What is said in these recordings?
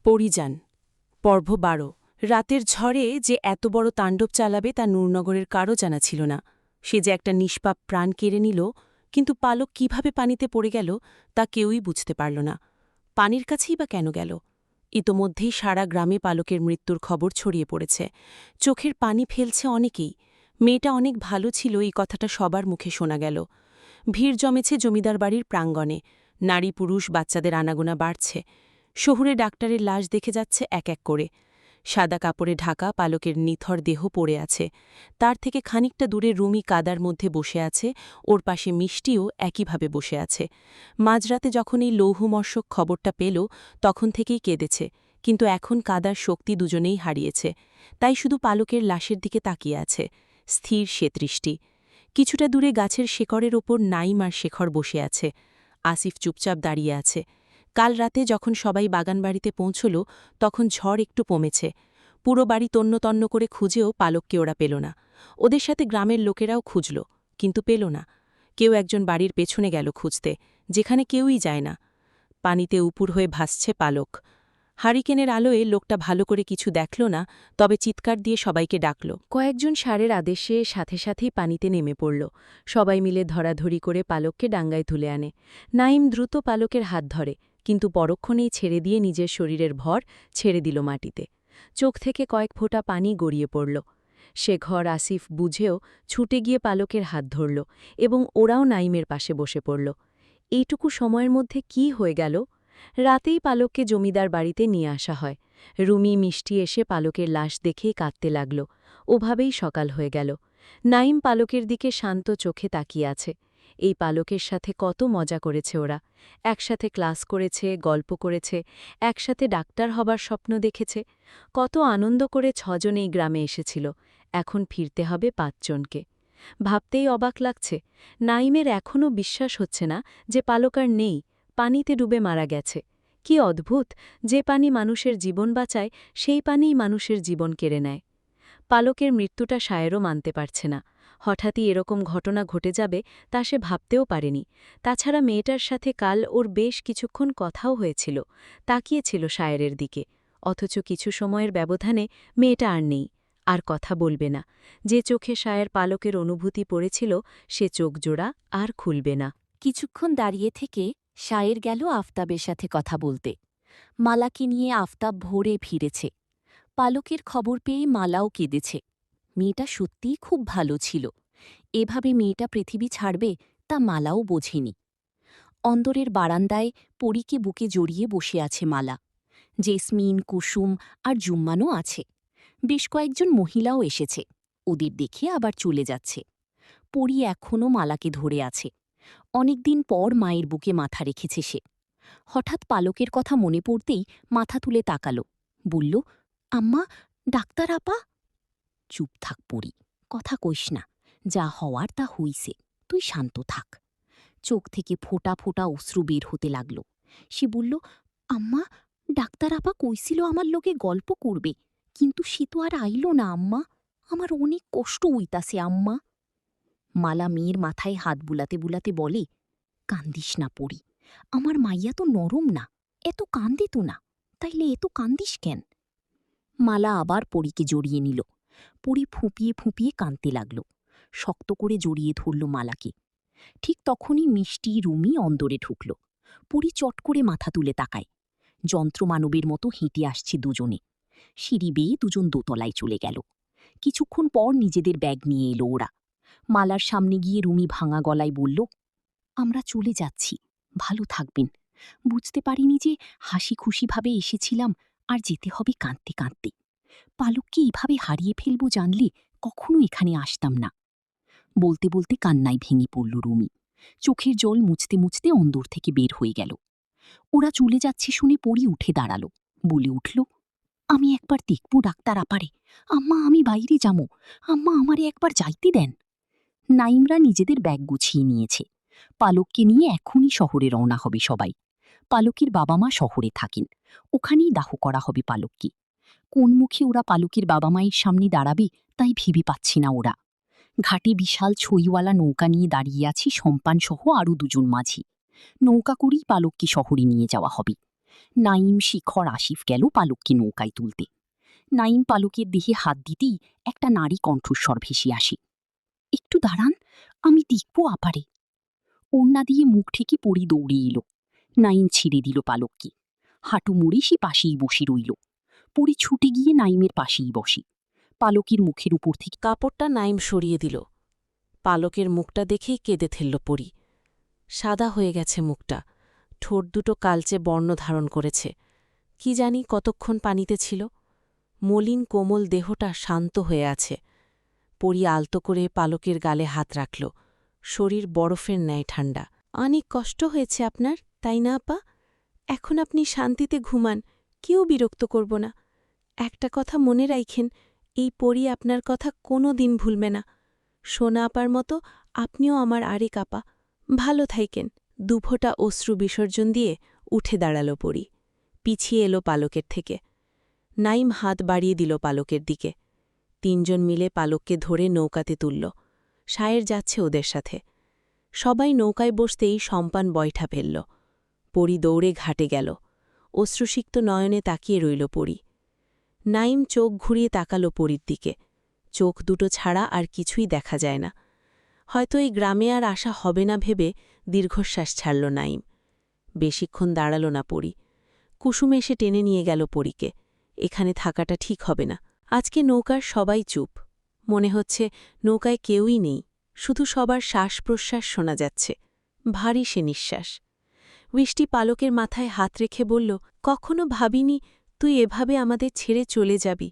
পরিযান পর্ব ১২ রাতের ঝড়ে যে এত বড় তাণ্ডব চালাবে তা নূরনগরের কারও জানা ছিল না। সে যে একটা নিষ্পাপ প্রাণ কেড়ে নিল, কিন্তু পালক কিভাবে পানিতে পড়ে গেল তা কেউই বুঝতে পারল না। পানির কাছেই বা কেন গেল? ইতোমধ্যেই সারা গ্রামে পালকের মৃত্যুর খবর ছড়িয়ে পড়েছে। চোখের পানি ফেলছে অনেকেই। মেয়েটা অনেক ভালো ছিল, এই কথাটা সবার মুখে শোনা গেল। ভিড় জমেছে জমিদার বাড়ির প্রাঙ্গণে। নারী পুরুষ বাচ্চাদের আনাগোনা বাড়ছে। শহুরে ডাক্তারের লাশ দেখে যাচ্ছে এক এক করে। সাদা কাপড়ে ঢাকা পালকের নিথর দেহ পড়ে আছে। তার থেকে খানিকটা দূরে রুমি কাদার মধ্যে বসে আছে, ওর পাশে মিষ্টিও একইভাবে বসে আছে। মাঝরাতে যখন এই লৌহমর্ষক খবরটা পেল, তখন থেকেই কেঁদেছে, কিন্তু এখন কাদার শক্তি দুজনেই হারিয়েছে। তাই শুধু পালকের লাশের দিকে তাকিয়ে আছে, স্থির সে দৃষ্টি। কিছুটা দূরে গাছের শেকড়ের ওপর নাইম আর শেখর বসে আছে। আসিফ চুপচাপ দাঁড়িয়ে আছে। কাল রাতে যখন সবাই বাগানবাড়িতে পৌঁছল, তখন ঝড় একটু কমেছে। পুরো বাড়ি তন্ন করে খুঁজেও পালককে ওরা পেল না। ওদের সাথে গ্রামের লোকেরাও খুঁজল, কিন্তু পেল না। কেউ একজন বাড়ির পেছনে গেল খুঁজতে, যেখানে কেউই যায় না। পানিতে উপুর হয়ে ভাসছে পালক। হারিকেনের আলোয় লোকটা ভালো করে কিছু দেখল না, তবে চিৎকার দিয়ে সবাইকে ডাকল। কয়েকজন ষাঁড়ের আদেশে সাথে সাথেই পানিতে নেমে পড়ল। সবাই মিলে ধরাধরি করে পালককে ডাঙ্গায় তুলে আনে। নাইম দ্রুত পালকের হাত ধরে, কিন্তু পরক্ষণেই ছেড়ে দিয়ে নিজের শরীরের ভর ছেড়ে দিল মাটিতে। চোখ থেকে কয়েক ফোঁটা পানি গড়িয়ে পড়ল। সে ঘর আসিফ বুঝেও ছুটে গিয়ে পালকের হাত ধরল, এবং ওরাও নাইমের পাশে বসে পড়ল। এইটুকু সময়ের মধ্যে কি হয়ে গেল? রাতেই পালককে জমিদার বাড়িতে নিয়ে আসা হয়। রুমি মিষ্টি এসে পালকের লাশ দেখেই কাঁদতে লাগল। ওভাবেই সকাল হয়ে গেল। নাইম পালকের দিকে শান্ত চোখে তাকিয়ে আছে। এই পালকের সাথে কত মজা করেছে ওরা। একসাথে ক্লাস করেছে, গল্প করেছে, একসাথে ডাক্তার হবার স্বপ্ন দেখেছে। কত আনন্দ করে ৬ জন এই গ্রামে এসেছিল। এখন ফিরতে হবে ৫ জনকে। ভাবতেই অবাক লাগছে। নাইমের এখনও বিশ্বাস হচ্ছে না যে পালক আর নেই, পানিতে ডুবে মারা গেছে। কি অদ্ভুত, যে পানি মানুষের জীবন বাঁচায় সেই পানিই মানুষের জীবন কেড়ে নেয়। পালকের মৃত্যুটা শায়েরও মানতে পারছে না। হঠাৎই এরকম ঘটনা ঘটে যাবে তা সে ভাবতেও পারেনি। তাছাড়া মেয়েটার সাথে কাল ওর বেশ কিছুক্ষণ কথাও হয়েছিল, তাকিয়েছিল শায়েরের দিকে। অথচ কিছু সময়ের ব্যবধানে মেয়েটা আর নেই, আর কথা বলবে না। যে চোখে শায়ের পালকের অনুভূতি পড়েছিল, সে চোখজোড়া আর খুলবে না। কিছুক্ষণ দাঁড়িয়ে থেকে শায়ের গেল আফতাবের সাথে কথা বলতে। মালাকে নিয়ে আফতাব ভোরে ফিরেছে। পালকের খবর পেয়ে মালাও কেঁদেছে। মেয়েটা সত্যিই খুব ভালো ছিল। এভাবে মেয়েটা পৃথিবী ছাড়বে তা মালাও বোঝেনি। অন্দরের বারান্দায় পরীকে বুকে জড়িয়ে বসে আছে মালা। জেসমিন, কুসুম আর জুম্মানও আছে। বেশ কয়েকজন মহিলাও এসেছে। ওদের দেখে আবার চলে যাচ্ছে। পরী এখনও মালাকে ধরে আছে। অনেকদিন পর মায়ের বুকে মাথা রেখেছে সে। হঠাৎ পালকের কথা মনে পড়তেই মাথা তুলে তাকাল। বলল, আম্মা, ডাক্তার আপা। চুপ থাক পরী, কথা কইস না। যা হওয়ার তা হইছে, তুই শান্ত থাক। চোখ থেকে ফোঁটা ফোঁটা অশ্রু বের হতে লাগল। সে বলল, আম্মা, ডাক্তার আপা কইছিল আমার লোকে গল্প করবে, কিন্তু সে তো আর আইল না আম্মা। আমার অনেক কষ্ট হইতাছে আম্মা। মালা মেয়ের মাথায় হাত বুলাতে বুলাতে বলে, কান্দিস না পড়ি, আমার মাইয়া তো নরম না, এত কান্দে তো না, তাইলে এত কান্দিস কেন? মালা আবার পরীকে জড়িয়ে নিল। পরী ফুঁপিয়ে ফুঁপিয়ে কাঁদতে লাগল। শক্ত করে জড়িয়ে ধরল মালাকে। ঠিক তখনই মিষ্টি, রুমি অন্দরে ঢুকল। পরী চট করে মাথা তুলে তাকায়। যন্ত্রমানবের মতো হেঁটে আসছে দুজনে। সিঁড়ি বেয়ে দুজন দোতলায় চলে গেল। কিছুক্ষণ পর নিজেদের ব্যাগ নিয়ে এলো ওরা। মালার সামনে গিয়ে রুমি ভাঙা গলায় বলল, আমরা চলে যাচ্ছি, ভালো থাকবেন। বুঝতে পারিনি যে হাসি খুশিভাবে এসেছিলাম, আর যেতে হবে কাঁদতে কাঁদতে। পালককে এইভাবে হারিয়ে ফেলব জানলে কখনো এখানে আসতাম না। বলতে বলতে কান্নায় ভেঙে পড়ল রুমি। চোখের জল মুছতে মুছতে অন্দর থেকে বের হয়ে গেল। ওরা চলে যাচ্ছে শুনে পরী উঠে দাঁড়াল। বলে উঠল, আমি একবার দেখব ডাক্তার আপারে। আম্মা, আমি বাইরে যাবো। আম্মা, আমারে একবার যাইতে দেন। নাইমরা নিজেদের ব্যাগ গুছিয়ে নিয়েছে। পালককে নিয়ে এখনই শহরে রওনা হবে সবাই। পালকের বাবা মা শহরে থাকেন, ওখানেই দাহ করা হবে পালককে। কোন মুখে ওরা পালকের বাবা মায়ের সামনে দাঁড়াবে তাই ভেবে পাচ্ছি না ওরা। ঘাটে বিশাল ছইওয়ালা নৌকা নিয়ে দাঁড়িয়ে আছি সম্পান সহ আরও দুজন মাঝি। নৌকা করেই পালককে শহরে নিয়ে যাওয়া হবে। নাইম, শিখর, আসিফ গেল পালককে নৌকায় তুলতে। নাইম পালকের দেহে হাত দিতেই একটা নারী কণ্ঠস্বর ভেসে আসে, একটু দাঁড়ান, আমি দেখব আপারে। ওড়না দিয়ে মুখ ঠেকে পড়ি দৌড়ে এলো। নাইম ছেড়ে দিল পালককে, হাঁটু মুড়ে সে পাশেই বসে রইল। পড়ি ছুটে গিয়ে নাইমের পাশেই বসে। পালকের মুখের উপর থেকে কাপড়টা নাইম সরিয়ে দিল। পালকের মুখটা দেখেই কেঁদে ফেলল পরি। সাদা হয়ে গেছে মুখটা, ঠোঁট দুটো কালচে বর্ণ ধারণ করেছে। কি জানি কতক্ষণ পানিতে ছিল। মলিন কোমল দেহটা শান্ত হয়ে আছে। পরি আলতো করে পালকের গালে হাত রাখল। শরীর বরফের ন্যায় ঠান্ডা। অনেক কষ্ট হয়েছে আপনার, তাই না আপা? এখন আপনি শান্তিতে ঘুমান, কেউ বিরক্ত করব না। একটা কথা মনে রাইখেন, এই পরি আপনার কথা কোনো দিন ভুলবে না। সোনা আপার মতো আপনিও আমার আরেক আপা। ভালো থাইকেন। দুফোঁটা অশ্রু বিসর্জন দিয়ে উঠে দাঁড়াল পরি। পিছিয়ে এলো পালকের থেকে। নাইম হাত বাড়িয়ে দিল পালকের দিকে। তিনজন মিলে পালককে ধরে নৌকাতে তুলল। শায়ের যাচ্ছে ওদের সাথে। সবাই নৌকায় বসতেই সম্পান বয়ঠা ফেলল। পরি দৌড়ে ঘাটে গেল। অশ্রুসিক্ত নয়নে তাকিয়ে রইল পরি। নাইম চোখ ঘুরিয়ে তাকালো পরির দিকে। চোখ দুটো ছাড়া আর কিছুই দেখা যায় না। হয়তো এই গ্রামে আর আসা হবে না ভেবে দীর্ঘশ্বাস ছাড়ল নাইম। বেশিক্ষণ দাঁড়াল না পরি। কুসুম এসে টেনে নিয়ে গেল পরীকে। এখানে থাকাটা ঠিক হবে না। আজকে নৌকার সবাই চুপ। মনে হচ্ছে নৌকায় কেউই নেই, শুধু সবার শ্বাস প্রশ্বাস শোনা যাচ্ছে। ভারী সে নিঃশ্বাস। বৃষ্টি পালকের মাথায় হাত রেখে বলল, কখনো ভাবিনি তুই এভাবে আমাদের ছেড়ে চলে যাবি।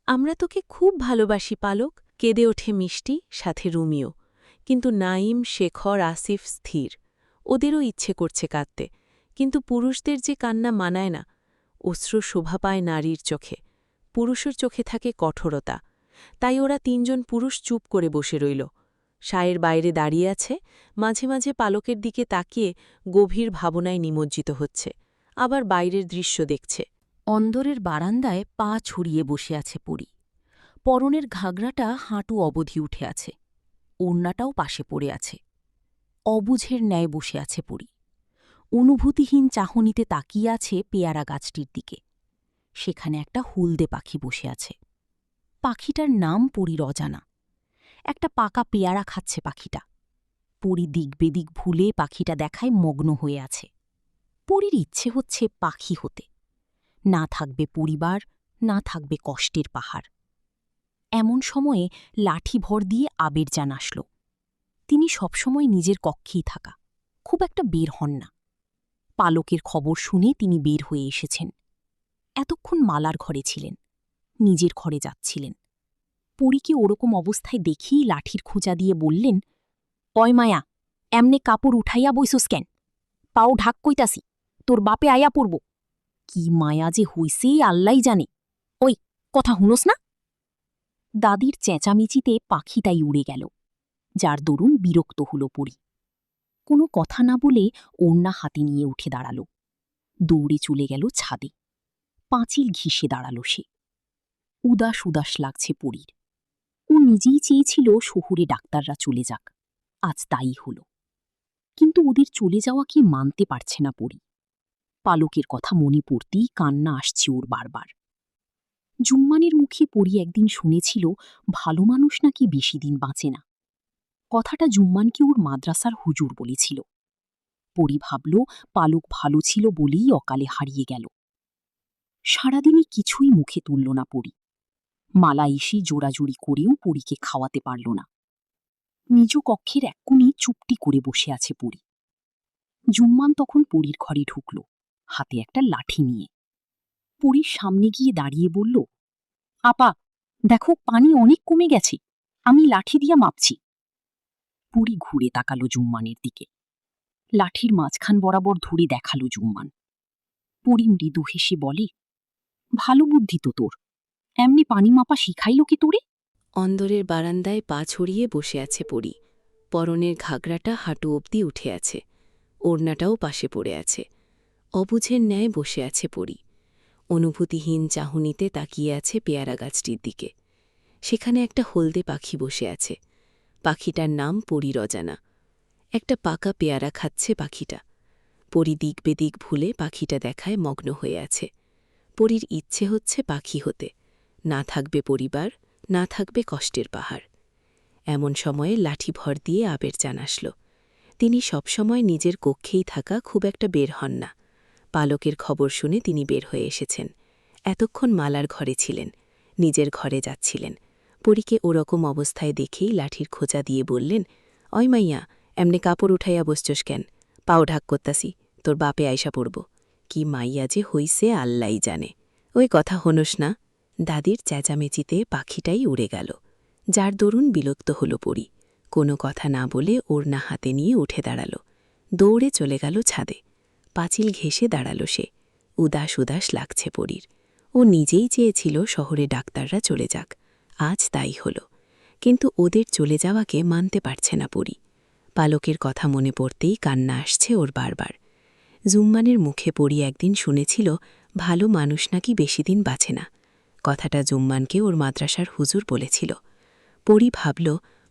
আমরা তোকে খুব ভালোবাসি পালক। কেঁদে ওঠে মিষ্টি, সাথে রুমিও। কিন্তু নাইম, শেখর, আসিফ স্থির। ওদেরও ইচ্ছে করছে কাঁদতে, কিন্তু পুরুষদের যে কান্না মানায় না। অশ্রু শোভা পায় নারীর চোখে, পুরুষের চোখে থাকে কঠোরতা। তাই ওরা তিনজন পুরুষ চুপ করে বসে রইল। শায়ের বাইরে দাঁড়িয়ে আছে, মাঝে মাঝে পালকের দিকে তাকিয়ে গভীর ভাবনায় নিমজ্জিত হচ্ছে, আবার বাইরের দৃশ্য দেখছে। অন্দরের বারান্দায় পা ছড়িয়ে বসে আছে পরি। পরনের ঘাগরাটা হাঁটু অবধি উঠে আছে, ওড়নাটাও পাশে পড়ে আছে। অবুঝের ন্যায় বসে আছে পরি। অনুভূতিহীন চাহনিতে তাকিয়ে আছে পেয়ারা গাছটির দিকে। সেখানে একটা হলদে পাখি বসে আছে। পাখিটার নাম পরির অজানা। একটা পাকা পেয়ারা খাচ্ছে পাখিটা। পরি দিক বেদিক ভুলে পাখিটা দেখায় মগ্ন হয়ে আছে। পরির ইচ্ছে হচ্ছে পাখি হতে। না থাকবে পরিবার, না থাকবে কষ্টের পাহাড়। এমন সময়ে লাঠি ভর দিয়ে আবেরজান আসল। তিনি সবসময় নিজের কক্ষেই থাকা, খুব একটা বের হন না। পালকের খবর শুনে তিনি বের হয়ে এসেছেন। এতক্ষণ মালার ঘরে ছিলেন, নিজের ঘরে যাচ্ছিলেন। পরীকে ওরকম অবস্থায় দেখেই লাঠির খোঁজা দিয়ে বললেন, অয় মায়া, এমনে কাপড় উঠাইয়া বইসুস কেন? পাও ঢাক কইতাসি, তোর বাপে আয়া পড়ব। কি মায়া যে হইছে আল্লাই জানে। ওই কথা হুনোস না? দাদির চেঁচামেচিতে পাখিটাই উড়ে গেল, যার দরুন বিরক্ত হল পরি। কোনো কথা না বলে ওড়না হাতে নিয়ে উঠে দাঁড়াল। দৌড়ে চলে গেল ছাদে। পাঁচিল ঘিসে দাঁড়াল সে। উদাস উদাস লাগছে পরীর। ও নিজেই চেয়েছিল শহুরে ডাক্তাররা চলে যাক, আজ তাই হল। কিন্তু ওদের চলে যাওয়া কি মানতে পারছে না পরি। পালকের কথা মনে পড়তেই কান্না আসছে ওর বারবার। জুম্মানের মুখে পরি একদিন শুনেছিল ভালো মানুষ নাকি বেশি দিন বাঁচে না। কথাটা জুম্মানকে ওর মাদ্রাসার হুজুর বলেছিল। পরি ভাবল পালক ভালো ছিল বলেই অকালে হারিয়ে গেল। সারাদিনে কিছুই মুখে তুলল না পরি। মালা এসে জোড়াজুড়ি করেও পরীকে খাওয়াতে পারল না। নিজ কক্ষের এক কোণে চুপটি করে বসে আছে পরি। জুম্মান তখন পরীর ঘরে ঢুকল, হাতে একটা লাঠি নিয়ে। পরীর সামনে গিয়ে দাঁড়িয়ে বলল, আপা, দেখো পানি অনেক কমে গেছে, আমি লাঠি দিয়া মাপছি। পরী ঘুরে তাকালো জুম্মানের দিকে। লাঠির মাঝখান বরাবর ধরে দেখালো জুম্মান। পরী মৃদু হেসে বলে, ভালো বুদ্ধি তো তোর, এমনি পানি মাপা শিখাইল কি তোরে? অন্দরের বারান্দায় পা ছড়িয়ে বসে আছে পরি। পরনের ঘাগরাটা হাঁটু অবধি উঠে আছে, ওড়নাটাও পাশে পড়ে আছে। অবুঝের ন্যায় বসে আছে পরি। অনুভূতিহীন চাহনিতে তাকিয়ে আছে পেয়ারা গাছটির দিকে। সেখানে একটা হলদে পাখি বসে আছে। পাখিটার নাম পরির অজানা। একটা পাকা পেয়ারা খাচ্ছে পাখিটা। পরী দিক বেদিক ভুলে পাখিটা দেখায় মগ্ন হয়ে আছে। পরীর ইচ্ছে হচ্ছে পাখি হতে, না থাকবে পরিবার, না থাকবে কষ্টের পাহাড়। এমন সময়ে লাঠি ভর দিয়ে আবেরচান আসল। তিনি সবসময় নিজের কক্ষেই থাকা, খুব একটা বের হন না। পালকের খবর শুনে তিনি বের হয়ে এসেছেন। এতক্ষণ মালার ঘরে ছিলেন, নিজের ঘরে যাচ্ছিলেন। পরীকে ওরকম অবস্থায় দেখেই লাঠির খোঁচা দিয়ে বললেন, অয় মাইয়া, এমনে কাপড় উঠাইয়া বসছস কেন? পাও ঢাক করতাসি, তোর বাপে আইসা পড়ব। কি মাইয়া যে হইছে আল্লাই জানে। ওই কথা হনস না। দাদির চেঁচামেচিতে পাখিটাই উড়ে গেল, যার দরুন বিলুপ্ত হল পরী। কোনো কথা না বলে ওড়না হাতে নিয়ে উঠে দাঁড়াল, দৌড়ে চলে গেল ছাদে। পাঁচিল ঘেঁষে দাঁড়াল সে। উদাস উদাস লাগছে পরীর। ও নিজেই চেয়েছিল শহরে ডাক্তাররা চলে যাক, আজ তাই হল। কিন্তু ওদের চলে যাওয়াকে মানতে পারছে না পরী। পালকের কথা মনে পড়তেই কান্না আসছে ওর বারবার। জুম্মানের মুখে পরী একদিন শুনেছিল, ভালো মানুষ নাকি বেশি দিন বাঁচে না। কথাটা জুম্মানকে ওর মাদ্রাসার হুজুর বলেছিল। পরী ভাবল,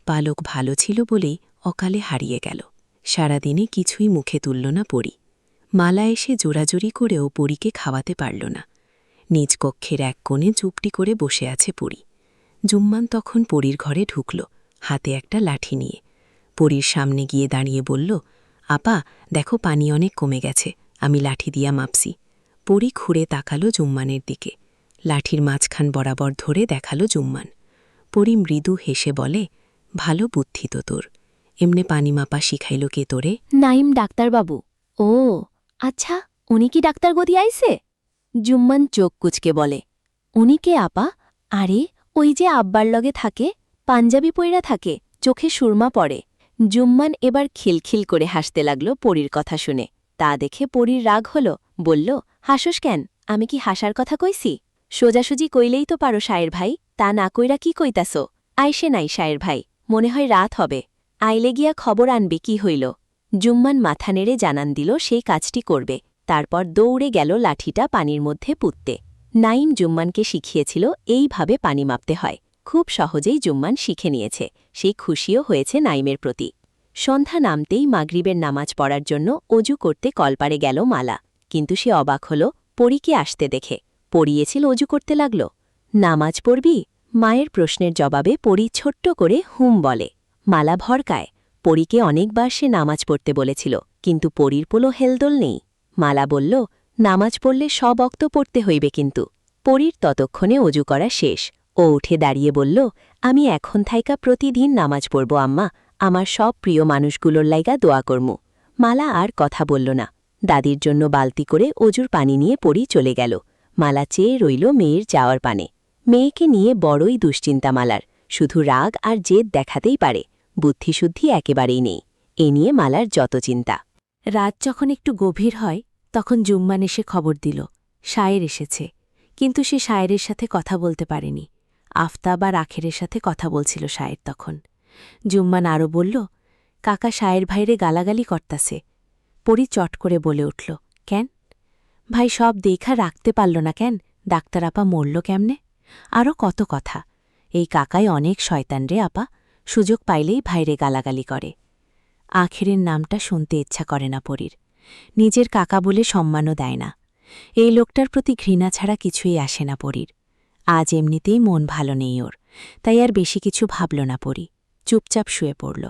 পালক ভালো ছিল বলেই অকালে হারিয়ে গেল। সারাদিনে কিছুই মুখে তুলল না পরী। মালা এসে জোরাজুরি করেও পরীকে খাওয়াতে পারল না। নিজ কক্ষের এক কোণে চুপটি করে বসে আছে পরী। জুম্মান তখন পরীর ঘরে ঢুকল, হাতে একটা লাঠি নিয়ে। পরীর সামনে গিয়ে দাঁড়িয়ে বলল, আপা দেখো, পানি অনেক কমে গেছে, আমি লাঠি দিয়া মাপছি। পরী ঘুরে তাকালো জুম্মানের দিকে। লাঠির মাঝখান বরাবর ধরে দেখালো জুম্মান। পরী মৃদু হেসে বলে, ভালো বুদ্ধি তো তোর। এমনে পানি মাপা শিখাইল কে তোরে? নাইম ডাক্তারবাবু। ও আচ্ছা, উনি কি ডাক্তার গদি আইছে? জুম্মান চোখ কুচকে বলে, উনি কে আপা? আরে ওই যে আব্বার লগে থাকে, পাঞ্জাবি পইরা থাকে, চোখে সুরমা পড়ে। জুম্মান এবার খিলখিল করে হাসতে লাগল পরীর কথা শুনে। তা দেখে পরীর রাগ হল, বলল, হাসস কেন? আমি কি হাসার কথা কইছি? সোজাসুজি কইলেই তো পারো শায়ের ভাই, তা না কইরা কি কইতাস? আইসে নাই শায়ের ভাই, মনে হয় রাত হবে। আইলে গিয়া খবর আনবে কি হইল। জুম্মান মাথা নেড়ে জানান দিল সেই কাজটি করবে। তারপর দৌড়ে গেল লাঠিটা পানির মধ্যে পুঁততে। নাইম জুম্মানকে শিখিয়েছিল এইভাবে পানি মাপতে হয়। খুব সহজেই জুম্মান শিখে নিয়েছে। সেই খুশিও হয়েছে নাইমের প্রতি। সন্ধ্যা নামতেই মাগরিবের নামাজ পড়ার জন্য অজু করতে কলপারে গেল মালা। কিন্তু সে অবাক হল পরীকে আসতে দেখে। পড়িয়েছিল অজু করতে লাগল। নামাজ পড়বি? মায়ের প্রশ্নের জবাবে পরী ছোট্ট করে হুম বলে। মালা ভরকায়। পরীকে অনেকবার সে নামাজ পড়তে বলেছিল, কিন্তু পরীর পোলো হেলদোল নেই। মালা বলল, নামাজ পড়লে সব অক্ত পড়তে হইবে কিন্তু। পরীর ততক্ষণে অজু করা শেষ। ও উঠে দাঁড়িয়ে বলল, আমি এখন থাইকা প্রতিদিন নামাজ পড়ব আম্মা, আমার সব প্রিয় মানুষগুলোর লাইগা দোয়া করমু। মালা আর কথা বলল না। দাদির জন্য বালতি করে অজুর পানি নিয়ে পরী চলে গেল। মালা চেয়ে রইল মেয়ের যাওয়ার পানে। মেয়েকে নিয়ে বড়ই দুশ্চিন্তা মালার, শুধু রাগ আর জেদ দেখাতেই পারে, বুদ্ধিশুদ্ধি একেবারেই নেই। এ নিয়ে মালার যত চিন্তা। রাত যখন একটু গভীর হয়, তখন জুম্মান এসে খবর দিল, শায়ের এসেছে। কিন্তু সে শায়েরের সাথে কথা বলতে পারেনি। আফতাব আর আখেরের সাথে কথা বলছিল শায়ের তখন। জুম্মান আরও বলল, কাকা শায়ের ভাইরে গালাগালি করতাছে। পরী চট করে বলে উঠল, কেন ভাই? সব দেখা রাখতে পারল না কেন? ডাক্তার আপা মরল কেমনে? আরও কত কথা। এই কাকাই অনেক শয়তান রে আপা, সুযোগ পাইলেই ভাইরে গালাগালি করে। আখেরের নামটা শুনতে ইচ্ছা করে না পরীর। নিজের কাকা বলে সম্মানও দেয় না। এই লোকটার প্রতি ঘৃণা ছাড়া কিছুই আসে না পরীর। আজ এমনিতেই মন ভালো নেই ওর, তাই আর বেশি কিছু ভাবল না পরী। চুপচাপ শুয়ে পড়ল।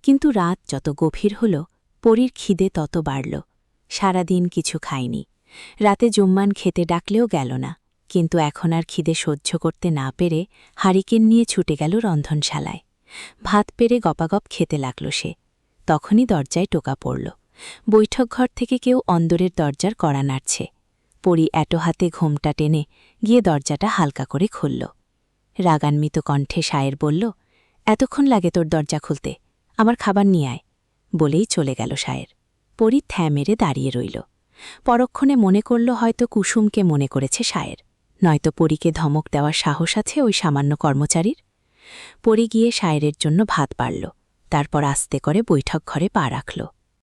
কিন্তু রাত যত গভীর হল, পরীর খিদে তত বাড়ল। সারাদিন কিছু খায়নি। রাতে জুম্মান খেতে ডাকলেও গেল না। কিন্তু এখন আর খিদে সহ্য করতে না পেরে হারিকেন নিয়ে ছুটে গেল রন্ধনশালায়। ভাত পেরে গপাগপ খেতে লাগল সে। তখনই দরজায় টোকা পড়ল। বৈঠকঘর থেকে কেউ অন্দরের দরজার কড়া নাড়ছে। পরী এটো হাতে ঘোমটা টেনে গিয়ে দরজাটা হালকা করে খুলল। রাগান্বিত কণ্ঠে শায়ের বলল, এতক্ষণ লাগে তোর দরজা খুলতে? আমার খাবার নিয়ে আয়। বলেই চলে গেল শায়ের। পরী থ্যা মেরে দাঁড়িয়ে রইল। পরক্ষণে মনে করল হয়তো কুসুমকে মনে করেছে শায়ের, নয়তো পরীকে ধমক দেওয়ার সাহস আছে ওই সামান্য কর্মচারীর। পরী গিয়ে শায়েরের জন্য ভাত বাড়ল, তারপর আস্তে করে বৈঠক ঘরে পা রাখল।